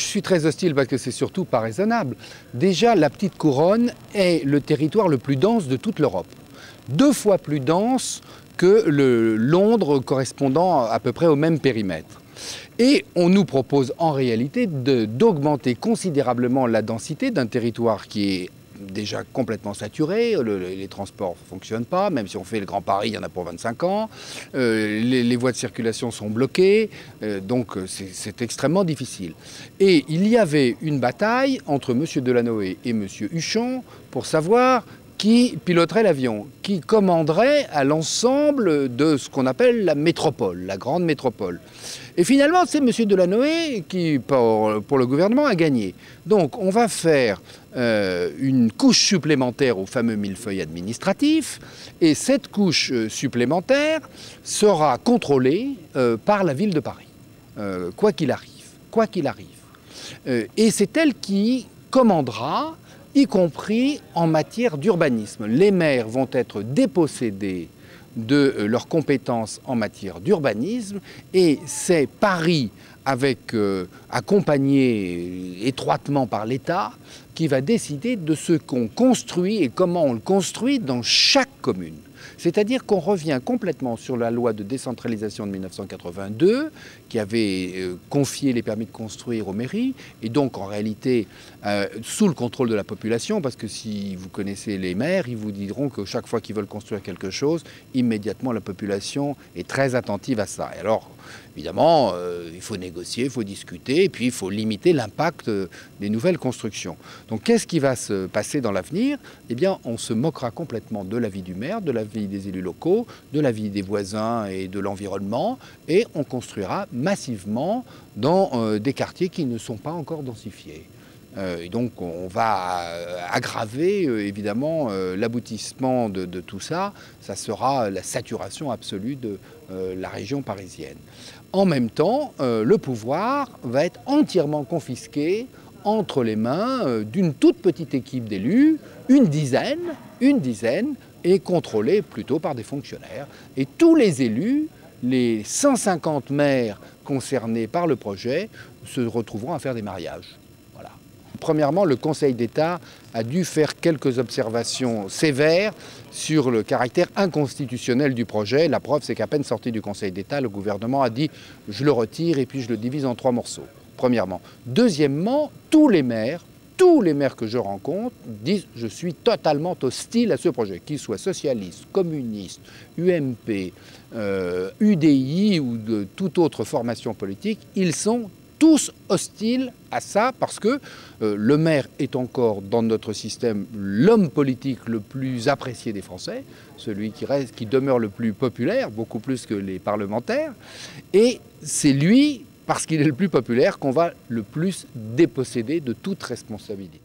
suis très hostile parce que c'est surtout pas raisonnable. Déjà, la petite couronne est le territoire le plus dense de toute l'Europe. 2 fois plus dense que Londres correspondant à peu près au même périmètre. Et on nous propose en réalité d'augmenter considérablement la densité d'un territoire qui est déjà complètement saturé, les transports ne fonctionnent pas, même si on fait le Grand Paris, il y en a pour 25 ans, les voies de circulation sont bloquées, donc c'est extrêmement difficile. Et il y avait une bataille entre M. Delanoë et M. Huchon pour savoir qui piloterait l'avion, qui commanderait à l'ensemble de ce qu'on appelle la métropole, la grande métropole. Et finalement, c'est M. Delanoë qui, pour le gouvernement, a gagné. Donc on va faire une couche supplémentaire au fameux millefeuille administratif, et cette couche supplémentaire sera contrôlée par la ville de Paris, quoi qu'il arrive. Quoi qu'il arrive. Et c'est elle qui commandera, y compris en matière d'urbanisme. Les maires vont être dépossédés de leurs compétences en matière d'urbanisme, et c'est Paris, accompagné étroitement par l'État, qui va décider de ce qu'on construit et comment on le construit dans chaque commune. C'est-à-dire qu'on revient complètement sur la loi de décentralisation de 1982, qui avait confié les permis de construire aux mairies, et donc en réalité sous le contrôle de la population, parce que si vous connaissez les maires, ils vous diront que chaque fois qu'ils veulent construire quelque chose, immédiatement la population est très attentive à ça. Et alors, évidemment, il faut négocier, il faut discuter, et puis il faut limiter l'impact des nouvelles constructions. Donc qu'est-ce qui va se passer dans l'avenir? Eh bien, on se moquera complètement de l'avis du maire, de l'avis des élus locaux, de l'avis des voisins et de l'environnement, et on construira massivement dans des quartiers qui ne sont pas encore densifiés. Et donc on va aggraver évidemment l'aboutissement de tout ça. Ça sera la saturation absolue de la région parisienne. En même temps, le pouvoir va être entièrement confisqué entre les mains d'une toute petite équipe d'élus, une dizaine, et contrôlée plutôt par des fonctionnaires. Et tous les élus, les 150 maires concernés par le projet, se retrouveront à faire des mariages. Voilà. Premièrement, le Conseil d'État a dû faire quelques observations sévères sur le caractère inconstitutionnel du projet. La preuve, c'est qu'à peine sorti du Conseil d'État, le gouvernement a dit « je le retire et puis je le divise en 3 morceaux ». Premièrement. Deuxièmement, tous les maires que je rencontre disent « je suis totalement hostile à ce projet », qu'ils soient socialistes, communistes, UMP, UDI ou de toute autre formation politique, ils sont tous hostiles à ça parce que le maire est encore dans notre système l'homme politique le plus apprécié des Français, celui qui demeure le plus populaire, beaucoup plus que les parlementaires, et c'est lui, parce qu'il est le plus populaire, qu'on va le plus déposséder de toute responsabilité.